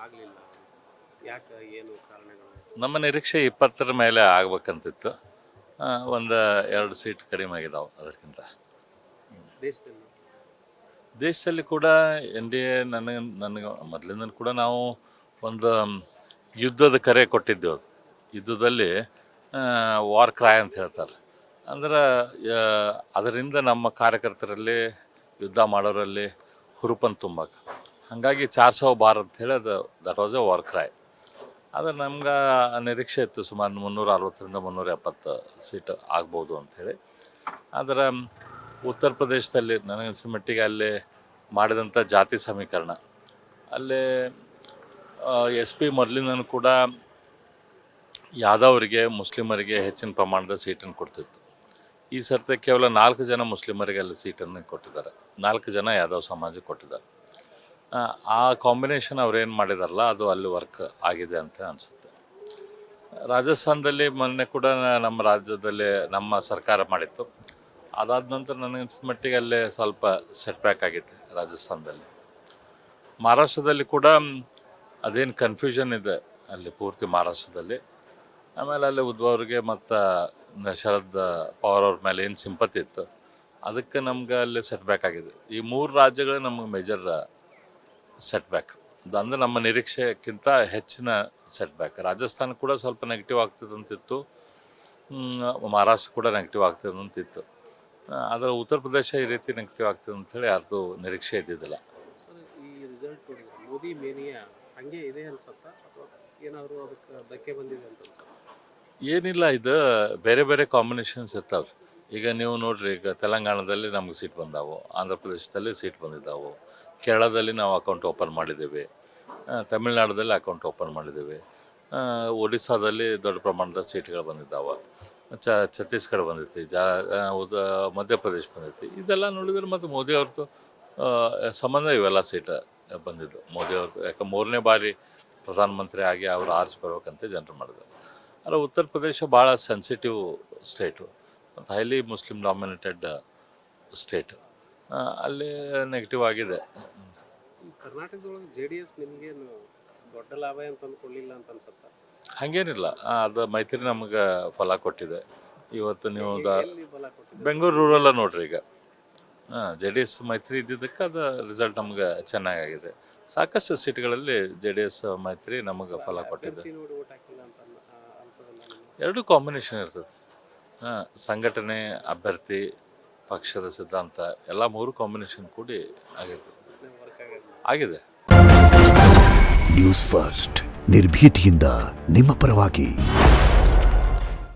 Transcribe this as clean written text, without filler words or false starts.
ಆಗಲಿಲ್ಲ? ಯಾಕೆ, ಏನು ಕಾರಣಗಳು? ನಮ್ಮ ನಿರೀಕ್ಷೆ 20 ಮೇಲೆ ಆಗ್ಬೇಕಂತಿತ್ತು. ಒಂದು 2 ಸೀಟ್ ಕಡಿಮೆ ಆಗಿದಾವೆ ಅದಕ್ಕಿಂತ. ದೇಶದಲ್ಲಿ ದೇಶದಲ್ಲಿ ಕೂಡ NDA ನನಗೆ ಮೊದಲಿಂದ ಕೂಡ ನಾವು ಒಂದು ಯುದ್ಧದ ಕರೆ ಕೊಟ್ಟಿದ್ದೆವು. ಯುದ್ಧದಲ್ಲಿ ವಾರ್ ಕ್ರೈ ಅಂತ ಹೇಳ್ತಾರೆ. ಅಂದ್ರೆ ಅದರಿಂದ ನಮ್ಮ ಕಾರ್ಯಕರ್ತರಲ್ಲಿ, ಯುದ್ಧ ಮಾಡೋರಲ್ಲಿ ಹುರುಪನ್ನು ತುಂಬಕ್ಕೆ. ಹಾಗಾಗಿ 400 ಬಾರ್ ಅಂತ ಹೇಳಿ that was A war CRY. ಆದರೆ ನಮ್ಗೆ ನಿರೀಕ್ಷೆ ಇತ್ತು ಸುಮಾರು 360ರಿಂದ 370 ಸೀಟ್ ಆಗ್ಬೋದು ಅಂಥೇಳಿ. ಆದರೆ ಉತ್ತರ ಪ್ರದೇಶದಲ್ಲಿ ನನಗನ್ಸಿದ ಮಟ್ಟಿಗೆ ಅಲ್ಲಿ ಮಾಡಿದಂಥ ಜಾತಿ ಸಮೀಕರಣ, ಅಲ್ಲಿ SP ಮೊದಲಿಂದನೂ ಕೂಡ ಯಾದವರಿಗೆ, ಮುಸ್ಲಿಮರಿಗೆ ಹೆಚ್ಚಿನ ಪ್ರಮಾಣದ ಸೀಟನ್ನು ಕೊಡ್ತಿತ್ತು. ಈ ಸರ್ತಿ ಕೇವಲ 4 ಜನ ಮುಸ್ಲಿಮರಿಗೆ ಅಲ್ಲಿ ಸೀಟನ್ನು ಕೊಟ್ಟಿದ್ದಾರೆ, 4 ಜನ ಯಾದವ್ ಸಮಾಜಕ್ಕೆ ಕೊಟ್ಟಿದ್ದಾರೆ. ಆ ಕಾಂಬಿನೇಷನ್ ಅವ್ರೇನು ಮಾಡಿದಾರಲ್ಲ ಅದು ಅಲ್ಲಿ ವರ್ಕ್ ಆಗಿದೆ ಅಂತ ಅನಿಸುತ್ತೆ. ರಾಜಸ್ಥಾನದಲ್ಲಿ ಮೊನ್ನೆ ಕೂಡ ನಮ್ಮ ರಾಜ್ಯದಲ್ಲಿ ನಮ್ಮ ಸರ್ಕಾರ ಮಾಡಿತ್ತು. ಅದಾದ ನಂತರ ನನಗನ್ಸಿದ ಮಟ್ಟಿಗೆ ಅಲ್ಲೇ ಸ್ವಲ್ಪ ಸೆಟ್ ಬ್ಯಾಕ್ ಆಗಿದೆ ರಾಜಸ್ಥಾನದಲ್ಲಿ. ಮಹಾರಾಷ್ಟ್ರದಲ್ಲಿ ಕೂಡ ಅದೇನು ಕನ್ಫ್ಯೂಷನ್ ಇದೆ ಅಲ್ಲಿ ಪೂರ್ತಿ ಮಹಾರಾಷ್ಟ್ರದಲ್ಲಿ. ಆಮೇಲೆ ಅಲ್ಲಿ ಉದ್ಧವ್ ಅವ್ರಿಗೆ ಮತ್ತು ಶರದ್ ಪವಾರ್ ಅವ್ರ ಮೇಲೆ ಏನು ಸಿಂಪತಿ ಇತ್ತು ಅದಕ್ಕೆ ನಮ್ಗೆ ಅಲ್ಲಿ ಸೆಟ್ ಬ್ಯಾಕ್ ಆಗಿದೆ. ಈ 3 ರಾಜ್ಯಗಳು ನಮಗೆ ಮೇಜರ್ ಸೆಟ್ ಬ್ಯಾಕ್. ಅಂದರೆ ನಮ್ಮ ನಿರೀಕ್ಷೆಗಿಂತ ಹೆಚ್ಚಿನ ಸೆಟ್ ಬ್ಯಾಕ್. ರಾಜಸ್ಥಾನ ಕೂಡ ಸ್ವಲ್ಪ ನೆಗೆಟಿವ್ ಆಗ್ತದಂತಿತ್ತು, ಮಹಾರಾಷ್ಟ್ರ ಕೂಡ ನೆಗೆಟಿವ್ ಆಗ್ತದಂತಿತ್ತು. ಆದರೆ ಉತ್ತರ ಪ್ರದೇಶ ಈ ರೀತಿ ನೆಗೆಟಿವ್ ಆಗ್ತದೆ ಅಂಥೇಳಿ ಯಾರ್ದು ನಿರೀಕ್ಷೆ ಇದ್ದಿದ್ದಿಲ್ಲ. ಸರ್, ಈ ರಿಸಲ್ಟ್ ಮೋದಿ ಮೇನಿಯಾ ಹಂಗೆ ಇದೆ ಅನ್ಸುತ್ತಾ, ಅಥವಾ ಏನಾದರೂ ಅದಕ್ಕೆ ಧಕ್ಕೆ ಬಂದಿದೆ ಅಂತ ಅನ್ಸುತ್ತಾ? ಏನಿಲ್ಲ, ಇದು ಬೇರೆ ಬೇರೆ ಕಾಂಬಿನೇಷನ್ಸ್ ಇರ್ತಾವೆ. ಈಗ ನೀವು ನೋಡ್ರಿ, ಈಗ ತೆಲಂಗಾಣದಲ್ಲಿ ನಮ್ಗೆ ಸೀಟ್ ಬಂದಾವು, ಆಂಧ್ರ ಪ್ರದೇಶದಲ್ಲಿ ಸೀಟ್ ಬಂದಿದ್ದಾವೆ, ಕೇರಳದಲ್ಲಿ ನಾವು ಅಕೌಂಟ್ ಓಪನ್ ಮಾಡಿದ್ದೇವೆ, ತಮಿಳ್ನಾಡಲ್ಲಿ ಅಕೌಂಟ್ ಓಪನ್ ಮಾಡಿದ್ದೇವೆ, ಒಡಿಸ್ಸಾದಲ್ಲಿ ದೊಡ್ಡ ಪ್ರಮಾಣದ ಸೀಟ್ಗಳು ಬಂದಿದ್ದಾವೆ, ಛತ್ತೀಸ್ಗಢ ಬಂದೈತಿ, ಮಧ್ಯಪ್ರದೇಶ ಬಂದೈತಿ. ಇದೆಲ್ಲ ನೋಡಿದ್ರೆ ಮತ್ತು ಮೋದಿ ಅವ್ರದ್ದು ಸಂಬಂಧ ಇವೆಲ್ಲ ಸೀಟ್ ಬಂದಿದ್ದು ಮೋದಿಯವ್ರದ್ದು. ಯಾಕೆ 3ನೇ ಬಾರಿ ಪ್ರಧಾನಮಂತ್ರಿ ಆಗಿ ಅವರು ಆರಿಸಿ ಬರ್ಬೇಕಂತ ಜನರು ಮಾಡಿದ್ರು. ಆದರೆ ಉತ್ತರ ಪ್ರದೇಶ ಭಾಳ ಸೆನ್ಸಿಟಿವ್ ಸ್ಟೇಟು ಮತ್ತು ಹೈಲಿ ಮುಸ್ಲಿಮ್ ಡಾಮಿನೇಟೆಡ್ ಸ್ಟೇಟ್. ಅಲ್ಲಿ ನೆಗೆಟಿವ್ ಆಗಿದೆ. ಕರ್ನಾಟಕದೊಳಗೆ JDS ನಿಮಗೇನು ದೊಡ್ಡ ಲಾಭ ಅಂತ ಅಂದ್ಕೊಳ್ಳಿಲ್ಲ ಅಂತ ಅನ್ಸುತ್ತಾ? ಹಾಗೇನಿಲ್ಲ, ಅದು ಮೈತ್ರಿ ನಮಗೆ ಫಲ ಕೊಟ್ಟಿದೆ. ಇವತ್ತು ನೀವು ಎಲ್ಲಿ ಬಲ ಕೊಟ್ಟಿದೆ? ಬೆಂಗಳೂರು ರೂರಲ್ಲ ನೋಡ್ರಿ, ಈಗ JDS ಮೈತ್ರಿ ಇದ್ದಿದ್ದಕ್ಕೆ ಅದು ರಿಸಲ್ಟ್ ನಮ್ಗೆ ಚೆನ್ನಾಗಾಗಿದೆ. ಸಾಕಷ್ಟು ಸೀಟ್ಗಳಲ್ಲಿ JDS ಮೈತ್ರಿ ನಮಗೆ ಫಲ ಕೊಟ್ಟಿದೆ. ನೋಡಿ ಓಟ್ ಹಾಕಿಲ್ಲ ಅಂತ ಅನ್ಸೋದಿಲ್ಲ ನಿಮಗೆ? ಎರಡೂ ಕಾಂಬಿನೇಷನ್ ಇರ್ತದೆ. ಸಂಘಟನೆ, ಅಭ್ಯರ್ಥಿ, ಪಕ್ಷದ ಸಿದ್ಧಾಂತ ಎಲ್ಲ 3 ಕಾಂಬಿನೇಷನ್ ಕೂಡಿ ಆಗಿರ್ತದೆ, ಆಗಿದೆ. ನ್ಯೂಸ್ ಫಸ್ಟ್, ನಿರ್ಭೀತಿಯಿಂದ ನಿಮ್ಮ ಪರವಾಗಿ.